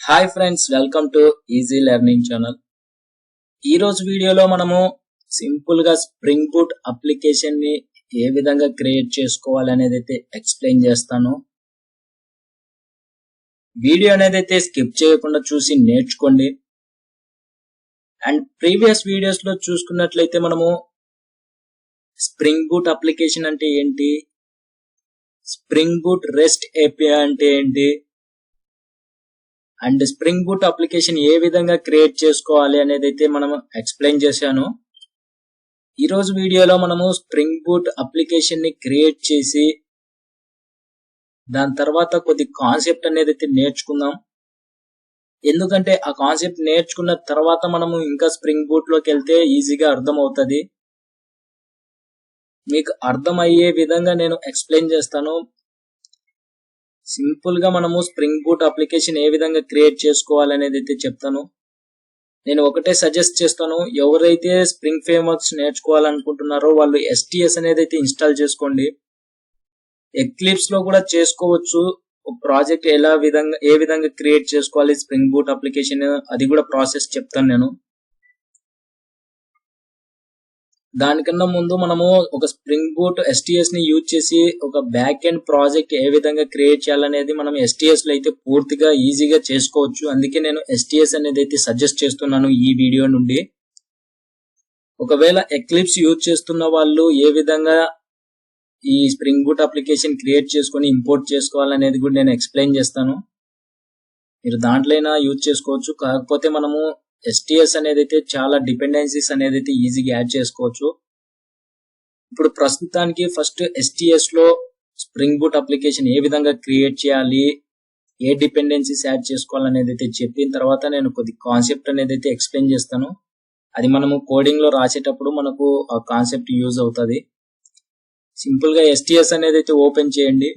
Hi friends, welcome to easy learning channel. ఈ రోజు వీడియోలో మనము సింపుల్ గా స్ప్రింగ్ బూట్ అప్లికేషన్ ని ఏ విధంగా క్రియేట్ చేసుకోవాలి అనేది అయితే ఎక్స్ప్లెయిన్ చేస్తాను. వీడియో అనేది అయితే స్కిప్ చేయకుండా చూసి నేర్చుకోండి. అండ్ ప్రీవియస్ వీడియోస్ లో చూసుకున్నట్లయితే మనము స్ప్రింగ్ బూట్ అప్లికేషన్ అంటే ఏంటి, స్ప్రింగ్ బూట్ రెస్ట్ ఏపీఐ అంటే ఏంటి, అండ్ స్ప్రింగ్ బూట్ అప్లికేషన్ ఏ విధంగా క్రియేట్ చేసుకోవాలి అనేది అయితే మనం ఎక్స్ప్లెయిన్ చేశాను. ఈ రోజు వీడియోలో మనము స్ప్రింగ్ బూట్ అప్లికేషన్ ని క్రియేట్ చేసి దాని తర్వాత కొద్ది కాన్సెప్ట్ అనేది అయితే నేర్చుకుందాం. ఎందుకంటే ఆ కాన్సెప్ట్ నేర్చుకున్న తర్వాత మనము ఇంకా స్ప్రింగ్ బూట్ లోకి వెళ్తే ఈజీగా అర్థం అవుతుంది. మీకు అర్థం అయ్యే విధంగా నేను ఎక్స్ప్లెయిన్ చేస్తాను. సింపుల్ గా మనము స్ప్రింగ్ బూట్ అప్లికేషన్ ఏ విధంగా క్రియేట్ చేసుకోవాలి అనేది అయితే చెప్తాను. నేను ఒకటే సజెస్ట్ చేస్తాను, ఎవరైతే స్ప్రింగ్ ఫ్రేమ్వర్క్స్ నేర్చుకోవాలనుకుంటున్నారో వాళ్ళు STS అనేది అయితే ఇన్స్టాల్ చేసుకోండి. ఎక్లిప్స్ లో కూడా చేసుకోవచ్చు. ప్రాజెక్ట్ ఏ విధంగా క్రియేట్ చేసుకోవాలి స్ప్రింగ్ బూట్ అప్లికేషన్, అది కూడా ప్రాసెస్ చెప్తాను నేను. దానికన్నా ముందు మనము ఒక స్ప్రింగ్ బూట్ STS ని యూజ్ చేసి ఒక బ్యాక్ ఎండ్ ప్రాజెక్ట్ ఏ విధంగా క్రియేట్ చేయాలనేది మనం STS లో అయితే పూర్తిగా ఈజీగా చేసుకోవచ్చు. అందుకే నేను STS అనేది అయితే సజెస్ట్ చేస్తున్నాను ఈ వీడియో నుండి. ఒకవేళ ఎక్లిప్స్ యూజ్ చేస్తున్న వాళ్ళు ఏ విధంగా ఈ స్ప్రింగ్ బూట్ అప్లికేషన్ క్రియేట్ చేసుకొని ఇంపోర్ట్ చేసుకోవాలనేది కూడా నేను ఎక్స్ప్లెయిన్ చేస్తాను. మీరు దాంట్లోనే యూజ్ చేసుకోవచ్చు. కాకపోతే మనము STS అనేది అయితే చాలా డిపెండెన్సీస్ అనేది అయితే ఈజీగా యాడ్ చేసుకోవచ్చు. ఇప్పుడు ప్రస్తుతానికి ఫస్ట్ STS లో స్ప్రింగ్ బూట్ అప్లికేషన్ ఏ విధంగా క్రియేట్ చేయాలి, ఏ డిపెండెన్సీస్ యాడ్ చేసుకోవాలనేది అయితే చెప్పిన తర్వాత నేను కొద్ది కాన్సెప్ట్ అనేది అయితే ఎక్స్ప్లెయిన్ చేస్తాను. అది మనము కోడింగ్ లో రాసేటప్పుడు మనకు ఆ కాన్సెప్ట్ యూజ్ అవుతుంది. సింపుల్ గా STS అనేది అయితే ఓపెన్ చేయండి.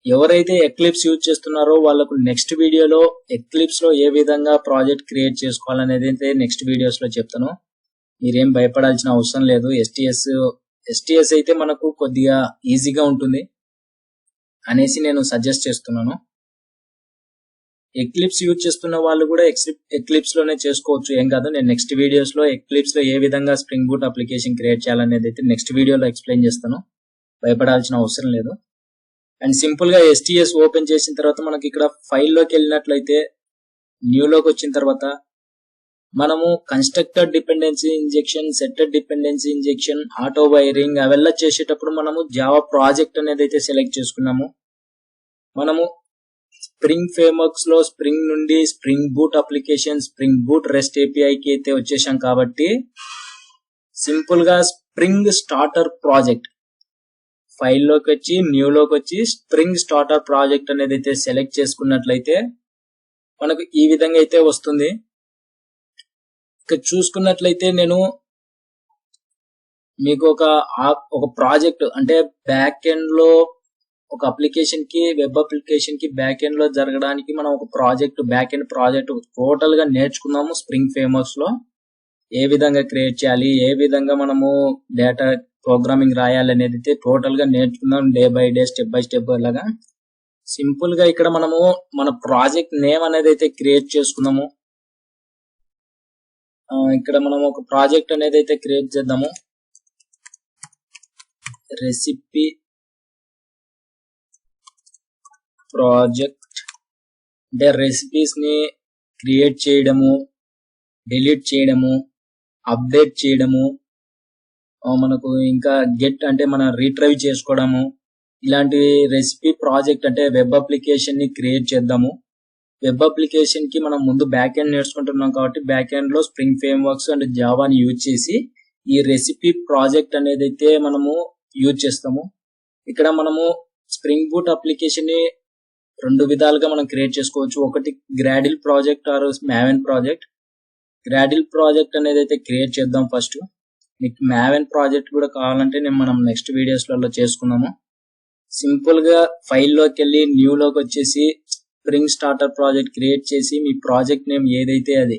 ఎవరైతే ఎక్లిప్స్ యూజ్ చేస్తున్నారో వాళ్ళకు నెక్స్ట్ వీడియోలో ఎక్లిప్స్ లో ఏ విధంగా ప్రాజెక్ట్ క్రియేట్ చేసుకోవాలనేది అయితే నెక్స్ట్ వీడియోస్ లో చెప్తాను. మీరేం భయపడాల్సిన అవసరం లేదు. STS అయితే మనకు కొద్దిగా ఈజీగా ఉంటుంది అనేసి నేను సజెస్ట్ చేస్తున్నాను. ఎక్లిప్స్ యూజ్ చేస్తున్న వాళ్ళు కూడా ఎక్లిప్స్ లోనే చేసుకోవచ్చు, ఏం కాదు. నేను నెక్స్ట్ వీడియోస్ లో ఎక్లిప్స్ లో ఏ విధంగా స్ప్రింగ్ బూట్ అప్లికేషన్ క్రియేట్ చేయాలనేది అయితే నెక్స్ట్ వీడియోలో ఎక్స్ప్లెయిన్ చేస్తాను. భయపడాల్సిన అవసరం లేదు. అండ్ సింపుల్ గా STS ఓపెన్ చేసిన తర్వాత మనకి ఇక్కడ ఫైల్ లోకి వెళ్ళినట్లయితే న్యూ లోకి వచ్చిన తర్వాత మనము constructor dependency injection, setter dependency injection, auto wiring అವೆಲ್ಲ చేసేటప్పుడు మనము జావా ప్రాజెక్ట్ అనేది అయితే సెలెక్ట్ చేసుకున్నాము. మనము స్ప్రింగ్ ఫ్రేమ్వర్క్స్ లో స్ప్రింగ్ నుండి spring boot application, spring boot rest ఏపీఐకి అయితే వచ్చేసాం కాబట్టి సింపుల్ గా స్ప్రింగ్ స్టార్టర్ ప్రాజెక్ట్ ఫైల్ లోకి వచ్చి న్యూ లోకి వచ్చి స్ప్రింగ్ స్టార్టర్ ప్రాజెక్ట్ అనేది అయితే సెలెక్ట్ చేసుకున్నట్లయితే మనకు ఈ విధంగా అయితే వస్తుంది. ఇక్కడ చూసుకున్నట్లయితే నేను మీకు ఒక ప్రాజెక్ట్ అంటే బ్యాక్ ఎండ్ లో ఒక అప్లికేషన్ కి, వెబ్ అప్లికేషన్ కి బ్యాక్ ఎండ్ లో జరగడానికి మనం ఒక project, back end project total గా నేర్చుకున్నాము. స్ప్రింగ్ ఫ్రేమ్వర్క్స్ లో ఏ విధంగా క్రియేట్ చేయాలి, ఏ విధంగా మనము డేటా ప్రోగ్రామింగ్ రాయాలి అనేది అయితే టోటల్ గా నేర్చుకుందాం. Day by day, step by step అలాగా. సింపుల్ గా ఇక్కడ మనము మన ప్రాజెక్ట్ నేమ్ అనేది అయితే క్రియేట్ చేసుకుందాము. ఇక్కడ మనం ఒక ప్రాజెక్ట్ అనేది అయితే క్రియేట్ చేద్దాము. రెసిపీ ప్రాజెక్ట్ అంటే రెసిపీస్ ని క్రియేట్ చేయడము, డిలీట్ చేయడము, అప్డేట్ చేయడము, మనకు ఇంకా గెట్ అంటే మనం రీట్రైవ్ చేసుకోవడము, ఇలాంటి రెసిపీ ప్రాజెక్ట్ అంటే వెబ్ అప్లికేషన్ ని క్రియేట్ చేద్దాము. వెబ్ అప్లికేషన్ కి మనం ముందు బ్యాక్ ఎండ్ నేర్చుకుంటున్నాం కాబట్టి బ్యాక్ ఎండ్ లో స్ప్రింగ్ ఫ్రేమ్వర్క్స్ అండ్ జావాని యూజ్ చేసి ఈ రెసిపీ ప్రాజెక్ట్ అనేది అయితే మనము యూజ్ చేస్తాము. ఇక్కడ మనము స్ప్రింగ్ బూట్ అప్లికేషన్ ని రెండు విధాలుగా మనం క్రియేట్ చేసుకోవచ్చు. ఒకటి Gradle project or Maven project. Gradle project అనేది అయితే క్రియేట్ చేద్దాం ఫస్ట్. మీకు మావెన్ ప్రాజెక్ట్ కూడా కావాలంటే మనం నెక్స్ట్ వీడియోస్లలో చేసుకున్నాము. సింపుల్ గా ఫైల్ లోకి వెళ్ళి న్యూ లోకి వచ్చేసి స్ప్రింగ్ స్టార్టర్ ప్రాజెక్ట్ క్రియేట్ చేసి మీ ప్రాజెక్ట్ నేమ్ ఏదైతే అది,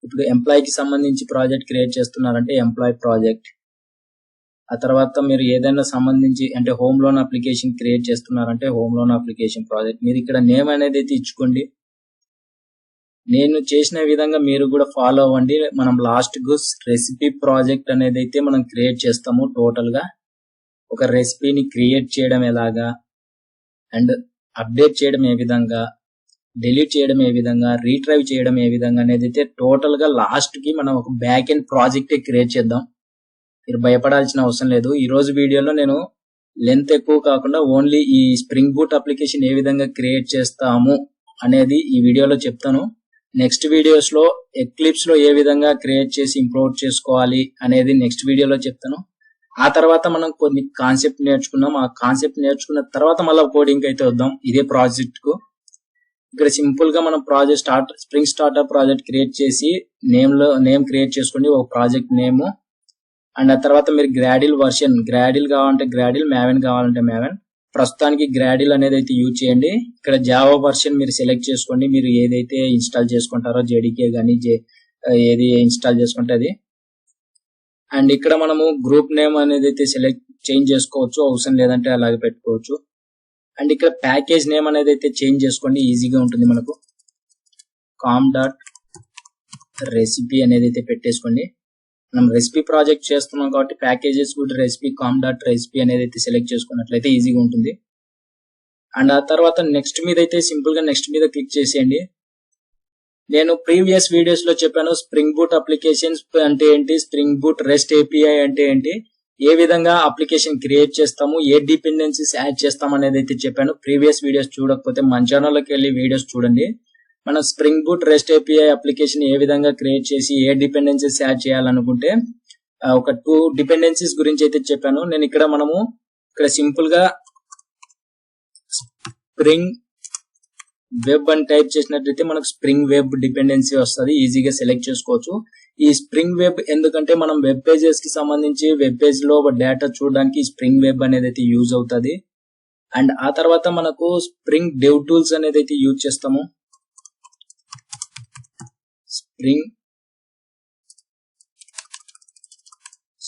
ఇప్పుడు ఎంప్లాయ్ కి సంబంధించి ప్రాజెక్ట్ క్రియేట్ చేస్తున్నారంటే ఎంప్లాయ్ ప్రాజెక్ట్, ఆ తర్వాత మీరు ఏదైనా సంబంధించి అంటే హోమ్ లోన్ అప్లికేషన్ క్రియేట్ చేస్తున్నారంటే హోమ్ లోన్ అప్లికేషన్ ప్రాజెక్ట్. మీరు ఇక్కడ నేమ్ అనేది అయితే ఇచ్చుకోండి. నేను చేసిన విధంగా మీరు కూడా ఫాలో అవ్వండి. మనం లాస్ట్ కు రెసిపీ ప్రాజెక్ట్ అనేది అయితే మనం క్రియేట్ చేస్తాము. టోటల్ గా ఒక రెసిపీని క్రియేట్ చేయడం ఎలాగా, అండ్ అప్డేట్ చేయడం ఏ విధంగా, డిలీట్ చేయడం ఏ విధంగా, రీట్రైవ్ చేయడం ఏ విధంగా అనేది అయితే టోటల్ గా లాస్ట్ కి మనం ఒక బ్యాక్ ఎండ్ ప్రాజెక్ట్ క్రియేట్ చేద్దాం. మీరు భయపడాల్సిన అవసరం లేదు. ఈ రోజు వీడియోలో నేను లెంత్ ఎక్కువ కాకుండా ఓన్లీ ఈ స్ప్రింగ్ బూట్ అప్లికేషన్ ఏ విధంగా క్రియేట్ చేస్తాము అనేది ఈ వీడియోలో చెప్తాను. నెక్స్ట్ వీడియోస్ లో ఎక్లిప్స్ లో ఏ విధంగా క్రియేట్ చేసి ఇంప్రూవ్ చేసుకోవాలి అనేది నెక్స్ట్ వీడియోలో చెప్తాను. ఆ తర్వాత మనం కొన్ని కాన్సెప్ట్ నేర్చుకున్నాం. ఆ కాన్సెప్ట్ నేర్చుకున్న తర్వాత మళ్ళీ కోడింగ్ అయితే వద్దాం ఇదే ప్రాజెక్ట్ కు. ఇక్కడ సింపుల్ గా మనం project spring starter project create చేసి నేమ్ క్రియేట్ చేసుకోండి, ఒక ప్రాజెక్ట్ నేమ్. అండ్ ఆ తర్వాత మీరు గ్రాడిల్ కావాలంటే గ్రాడిల్, మ్యావెన్ కావాలంటే మ్యావెన్. ప్రస్తుతానికి గ్రాడిల్ అనేది అయితే యూజ్ చేయండి. ఇక్కడ జావా వర్షన్ మీరు సెలెక్ట్ చేసుకోండి, మీరు ఏదైతే ఇన్స్టాల్ చేసుకుంటారో జేడీకే కానీ ఏది ఇన్స్టాల్ చేసుకుంటే అది. అండ్ ఇక్కడ మనము గ్రూప్ నేమ్ అనేది అయితే చేంజ్ చేసుకోవచ్చు, అవసరం లేదంటే అలాగే పెట్టుకోవచ్చు. అండ్ ఇక్కడ ప్యాకేజ్ నేమ్ అనేది అయితే చేంజ్ చేసుకోండి, ఈజీగా ఉంటుంది మనకు. com.recipe అనేది అయితే పెట్టేసుకోండి. మనం రెసిపీ ప్రాజెక్ట్ చేస్తున్నాం కాబట్టి ప్యాకేజెస్ కూడా రెసిపీ com.recipe అనేది అయితే సెలెక్ట్ చేసుకున్నట్లయితే ఈజీగా ఉంటుంది. అండ్ ఆ తర్వాత నెక్స్ట్ మీద అయితే సింపుల్ గా నెక్స్ట్ మీద క్లిక్ చేసేయండి. నేను ప్రీవియస్ వీడియోస్ లో చెప్పాను స్ప్రింగ్ బూట్ అప్లికేషన్స్ అంటే ఏంటి, స్ప్రింగ్ బూట్ రెస్ట్ ఏపీఐ అంటే ఏంటి, ఏ విధంగా అప్లికేషన్ క్రియేట్ చేస్తాము, ఏ డిపెండెన్సీస్ యాడ్ చేస్తాం అనేది అయితే చెప్పాను. ప్రీవియస్ వీడియోస్ చూడకపోతే మన ఛానల్లోకి వెళ్ళి వీడియోస్ చూడండి. మనం spring boot rest API application ఏ విధంగా క్రియేట్ చేసి ఏ డిపెండెన్సీస్ యాడ్ చేయాలనుకుంటే ఒక 2 డిపెండెన్సీస్ గురించి అయితే చెప్పాను. నేను ఇక్కడ సింపుల్ గా స్ప్రింగ్ వెబ్ అని టైప్ చేసినట్లయితే మనకు స్ప్రింగ్ వెబ్ డిపెండెన్సీ వస్తుంది, ఈజీగా సెలెక్ట్ చేసుకోవచ్చు. ఈ స్ప్రింగ్ వెబ్ ఎందుకంటే మనం వెబ్ పేజెస్ కి సంబంధించి వెబ్ పేజ్ లో డేటా చూడడానికి స్ప్రింగ్ వెబ్ అనేది అయితే యూజ్ అవుతుంది. అండ్ ఆ తర్వాత మనకు స్ప్రింగ్ డెవ్ టూల్స్ అనేది అయితే యూజ్ చేస్తాము.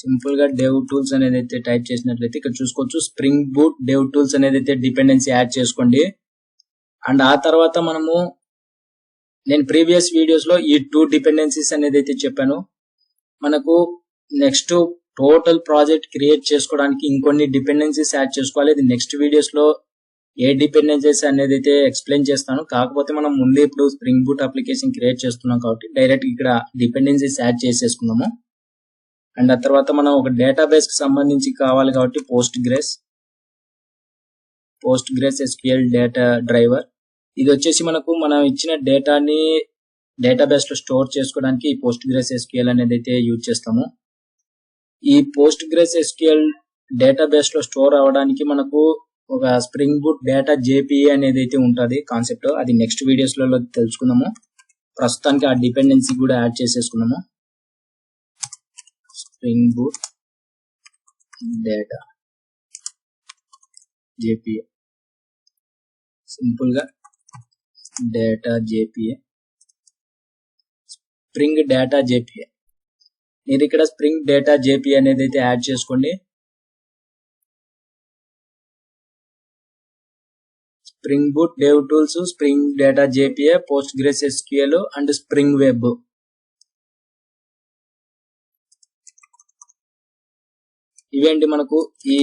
సింపుల్ గా డెవ్ టూల్స్ అనేది అయితే టైప్ చేసినట్లయితే ఇక్కడ చూసుకోవచ్చు స్ప్రింగ్ బూట్ డెవ్ టూల్స్ అనేది అయితే డిపెండెన్సీ యాడ్ చేసుకోండి. అండ్ ఆ తర్వాత నేను ప్రీవియస్ వీడియోస్ లో ఈ 2 డిపెండెన్సీస్ అనేది అయితే చెప్పాను. మనకు నెక్స్ట్ టోటల్ ప్రాజెక్ట్ క్రియేట్ చేసుకోవడానికి ఇంకొన్ని డిపెండెన్సీస్ యాడ్ చేసుకోవాలి. ఇది నెక్స్ట్ వీడియోస్ లో ఏ డిపెండెన్సీస్ అనేది అయితే ఎక్స్ప్లెయిన్ చేస్తాను. కాకపోతే మనం ముందే ఇప్పుడు స్ప్రింగ్ బూట్ అప్లికేషన్ క్రియేట్ చేస్తున్నాం కాబట్టి డైరెక్ట్ ఇక్కడ డిపెండెన్సీస్ యాడ్ చేసేసుకున్నాము. అండ్ ఆ తర్వాత మనం ఒక డేటాబేస్ కి సంబంధించి కావాలి కాబట్టి పోస్ట్ గ్రెస్ SQL డేటా డ్రైవర్. ఇది వచ్చేసి మనం ఇచ్చిన డేటాని డేటాబేస్ లో స్టోర్ చేసుకోవడానికి ఈ పోస్ట్ గ్రెస్ SQL అనేది అయితే యూజ్ చేస్తాము. ఈ పోస్ట్ గ్రెస్ SQL డేటాబేస్ లో స్టోర్ అవ్వడానికి మనకు ఒక స్ప్రింగ్ బూట్ డేటా JPA అనేది అయితే ఉంటుంది కాన్సెప్ట్. అది నెక్స్ట్ వీడియోస్ లో తెలుసుకుందాము. ప్రస్తుతానికి ఆ డిపెండెన్సీ కూడా యాడ్ చేసేసుకున్నాము. Spring boot data JPA, simple గా data JPA, spring data JPA. మీరు ఇక్కడ స్ప్రింగ్ డేటా JPA అనేది అయితే యాడ్ చేసుకోండి. Spring boot dev tools, spring data JPA, Postgres SQL and spring web. ఇవేంటి మనకు ఈ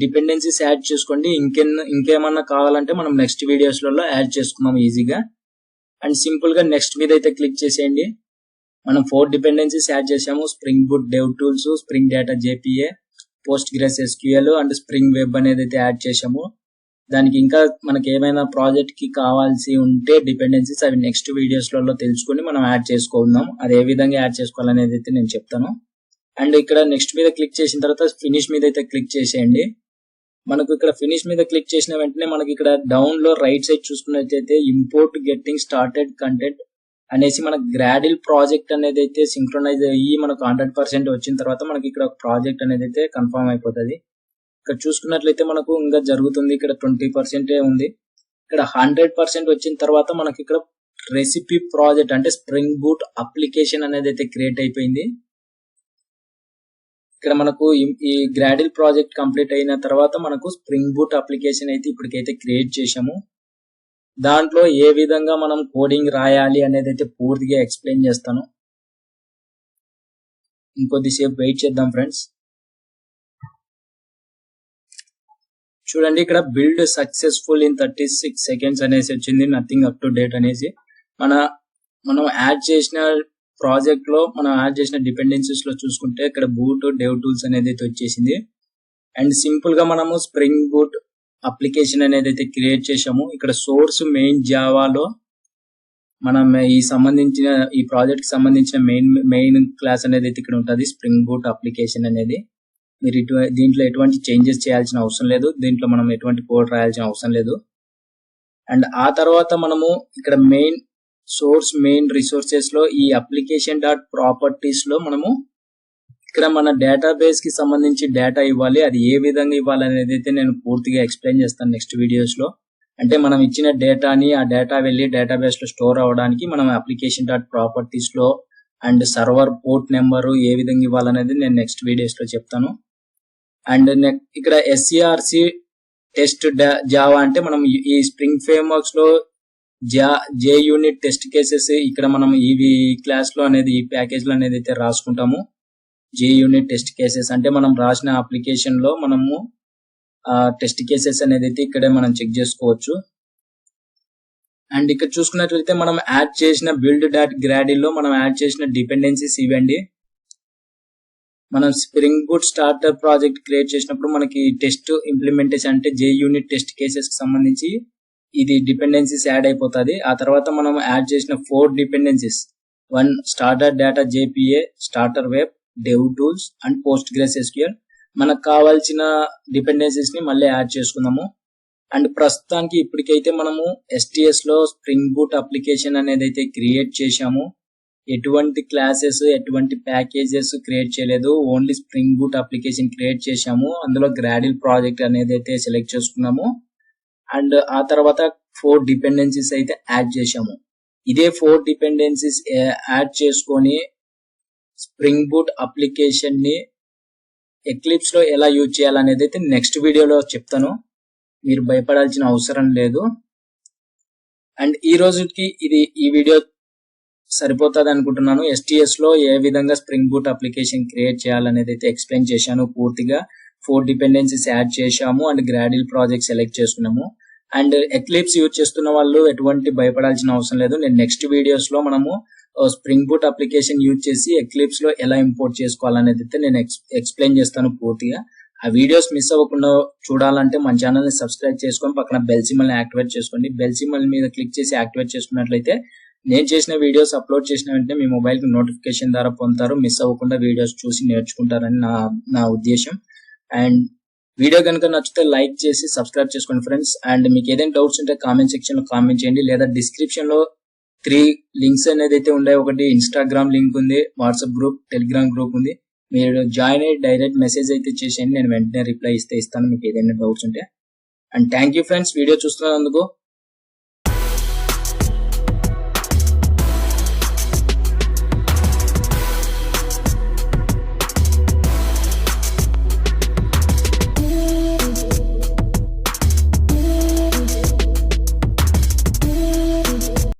డిపెండెన్సీస్ యాడ్ చేసుకోండి. ఇంకేమన్నా కావాలంటే మనం నెక్స్ట్ వీడియోస్ లలో యాడ్ చేసుకున్నాం ఈజీగా. అండ్ సింపుల్ గా నెక్స్ట్ మీద అయితే క్లిక్ చేసేయండి. మనం 4 డిపెండెన్సీస్ యాడ్ చేసాము. Spring boot dev tools, spring data JPA, Postgres SQL and spring web అనేది అయితే యాడ్ చేసాము. దానికి ఇంకా మనకి ఏమైనా ప్రాజెక్ట్ కి కావాల్సి ఉంటే డిపెండెన్సీస్ అవి నెక్స్ట్ వీడియోస్ లలో తెలుసుకుని మనం యాడ్ చేసుకుందాం. అది ఏ విధంగా యాడ్ చేసుకోవాలనేది అయితే నేను చెప్తాను. అండ్ ఇక్కడ నెక్స్ట్ మీద క్లిక్ చేసిన తర్వాత ఫినిష్ మీద అయితే క్లిక్ చేసేయండి. మనకు ఇక్కడ ఫినిష్ మీద క్లిక్ చేసిన వెంటనే మనకి ఇక్కడ డౌన్ లో రైట్ సైడ్ చూసుకున్నట్లయితే ఇంపోర్ట్ గెట్టింగ్ స్టార్టెడ్ కంటెంట్ అనేసి మనకు గ్రాడిల్ ప్రాజెక్ట్ అనేది అయితే సింక్రొనైజ్ అయ్యి మనకు 100% వచ్చిన తర్వాత మనకి ఇక్కడ ప్రాజెక్ట్ అనేది అయితే కన్ఫర్మ్ అయిపోతుంది. ఇక్కడ చూసుకున్నట్లయితే మనకు ఇంకా జరుగుతుంది. ఇక్కడ 20% ఉంది. ఇక్కడ 100% వచ్చిన తర్వాత మనకి ఇక్కడ రెసిపీ ప్రాజెక్ట్ అంటే స్ప్రింగ్ బూట్ అప్లికేషన్ అనేది అయితే క్రియేట్ అయిపోయింది. ఇక్కడ మనకు ఈ గ్రాడిల్ ప్రాజెక్ట్ కంప్లీట్ అయిన తర్వాత మనకు స్ప్రింగ్ బూట్ అప్లికేషన్ అయితే ఇప్పటికైతే క్రియేట్ చేసాము. దాంట్లో ఏ విధంగా మనం కోడింగ్ రాయాలి అనేది అయితే పూర్తిగా ఎక్స్ప్లెయిన్ చేస్తాను. ఇంకొద్దిసేపు వెయిట్ చేద్దాం ఫ్రెండ్స్. చూడండి ఇక్కడ బిల్డ్ సక్సెస్ఫుల్ ఇన్ 36 seconds అనేసి వచ్చింది, నథింగ్ అప్ టు డేట్ అనేసి. మనం యాడ్ చేసిన ప్రాజెక్ట్ లో మనం యాడ్ చేసిన డిపెండెన్సీస్ లో చూసుకుంటే ఇక్కడ బూట్ డెవ్ టూల్స్ అనేది అయితే వచ్చేసింది. అండ్ సింపుల్ గా మనము స్ప్రింగ్ బూట్ అప్లికేషన్ అనేది అయితే క్రియేట్ చేసాము. ఇక్కడ సోర్స్ మెయిన్ జావాలో మనం ఈ ప్రాజెక్ట్ కి సంబంధించిన మెయిన్ క్లాస్ అనేది అయితే ఇక్కడ ఉంటుంది, స్ప్రింగ్ బూట్ అప్లికేషన్ అనేది. మీరు దీంట్లో ఎటువంటి చేంజెస్ చేయాల్సిన అవసరం లేదు, దీంట్లో మనం ఎటువంటి కోడ్ రాయాల్సిన అవసరం లేదు. అండ్ ఆ తర్వాత మనము ఇక్కడ మెయిన్ రిసోర్సెస్ లో ఈ అప్లికేషన్ డాట్ ప్రాపర్టీస్ లో మనము ఇక్కడ మన డేటాబేస్ కి సంబంధించి డేటా ఇవ్వాలి. అది ఏ విధంగా ఇవ్వాలి అనేది అయితే నేను పూర్తిగా ఎక్స్ప్లెయిన్ చేస్తాను నెక్స్ట్ వీడియోస్ లో. అంటే మనం ఇచ్చిన డేటాని ఆ డేటా వెళ్ళి డేటాబేస్ లో స్టోర్ అవ్వడానికి మనం అప్లికేషన్ డాట్ ప్రాపర్టీస్ లో అండ్ సర్వర్ పోర్ట్ నెంబర్ ఏ విధంగా ఇవ్వాలనేది నేను నెక్స్ట్ వీడియోస్ లో చెప్తాను. అండ్ ఇక్కడ SCRC టెస్ట్ జావా అంటే మనం ఈ స్ప్రింగ్ ఫ్రేమ్వర్క్స్ లో జే యూనిట్ టెస్ట్ కేసెస్ ఇక్కడ మనం ఈ క్లాస్ లో అనేది ఈ ప్యాకేజ్ లో అనేది అయితే రాసుకుంటాము. జే యూనిట్ టెస్ట్ కేసెస్ అంటే మనం రాసిన అప్లికేషన్ లో మనము టెస్ట్ కేసెస్ అనేది అయితే ఇక్కడే మనం చెక్ చేసుకోవచ్చు. అండ్ ఇక్కడ చూసుకున్నట్లయితే మనం యాడ్ చేసిన బిల్డ్ డాట్ గ్రాడిల్ లో మనం యాడ్ చేసిన డిపెండెన్సీస్ ఇవ్వండి. మనం spring boot starter project create చేసినప్పుడు మనకి టెస్ట్ ఇంప్లిమెంటేషన్ అంటే జే యూనిట్ టెస్ట్ కేసెస్ కి సంబంధించి ఇది డిపెండెన్సీస్ యాడ్ అయిపోతుంది. ఆ తర్వాత మనం యాడ్ చేసిన 4 dependencies, 1 starter data JPA, starter web, dev tools and PostgreSQL. మనకు కావాల్సిన డిపెండెన్సీస్ ని మళ్ళీ యాడ్ చేసుకుందాము. అండ్ ప్రస్తుతానికి ఇప్పటికైతే మనము STS లో స్ప్రింగ్ బూట్ అప్లికేషన్ అనేది అయితే క్రియేట్ చేశాము. ఎటువంటి క్లాసెస్ ఎటువంటి ప్యాకేజెస్ క్రియేట్ చేయలేదు, only spring boot application create చేశాము. అందులో గ్రాడిల్ ప్రాజెక్ట్ అనేది అయితే సెలెక్ట్ చేసుకున్నాము. అండ్ ఆ తర్వాత 4 డిపెండెన్సీస్ అయితే యాడ్ చేశాము. ఇదే 4 డిపెండెన్సీస్ యాడ్ చేసుకొని స్ప్రింగ్ బూట్ అప్లికేషన్ ని ఎక్లిప్స్ లో ఎలా యూజ్ చేయాలనేది అయితే నెక్స్ట్ వీడియోలో చెప్తాను, మీరు భయపడాల్సిన అవసరం లేదు. అండ్ ఈ రోజుకి ఈ వీడియో సరిపోతుంది అనుకుంటున్నాను. STS లో ఏ విధంగా స్ప్రింగ్ బూట్ అప్లికేషన్ క్రియేట్ చేయాలనేది అయితే ఎక్స్ప్లెయిన్ చేశాను పూర్తిగా. 4 డిపెండెన్సీస్ యాడ్ చేశాము అండ్ గ్రాడిల్ ప్రాజెక్ట్ సెలెక్ట్ చేసుకున్నాము. అండ్ ఎక్లిప్స్ యూజ్ చేస్తున్న వాళ్ళు ఎటువంటి భయపడాల్సిన అవసరం లేదు. నేను నెక్స్ట్ వీడియోస్ లో మనము స్ప్రింగ్ బూట్ అప్లికేషన్ యూజ్ చేసి ఎక్లిప్స్ లో ఎలా ఇంపోర్ట్ చేసుకోవాలనేది అయితే నేను ఎక్స్ప్లెయిన్ చేస్తాను పూర్తిగా. ఆ వీడియోస్ మిస్ అవ్వకుండా చూడాలంటే మన ఛానల్ ని సబ్స్క్రైబ్ చేసుకొని పక్కన బెల్ సింబల్ ని యాక్టివేట్ చేసుకోండి. బెల్ సింబల్ మీద క్లిక్ చేసి యాక్టివేట్ చేసుకున్నట్లయితే నేను చేసిన వీడియోస్ అప్లోడ్ చేసిన వెంటనే మీ మొబైల్ కి నోటిఫికేషన్ ద్వారా పొందుతారు. మిస్ అవ్వకుండా వీడియోస్ చూసి నేర్చుకుంటారని నా ఉద్దేశం. అండ్ వీడియో కనుక నచ్చితే లైక్ చేసి సబ్స్క్రైబ్ చేసుకోండి ఫ్రెండ్స్. అండ్ మీకు ఏదైనా డౌట్స్ ఉంటే కామెంట్ సెక్షన్ లో కామెంట్ చేయండి, లేదా డిస్క్రిప్షన్ లో 3 లింక్స్ అనేది అయితే ఉన్నాయి. ఒకటి ఇన్స్టాగ్రామ్ లింక్ ఉంది, వాట్సాప్ గ్రూప్, టెలిగ్రామ్ గ్రూప్ ఉంది. మీరు జాయిన్ అయ్యి డైరెక్ట్ మెసేజ్ అయితే చేసేయండి, నేను వెంటనే రిప్లై ఇస్తాను మీకు ఏదైనా డౌట్స్ ఉంటే. And thank you friends video చూస్తున్నందుకు.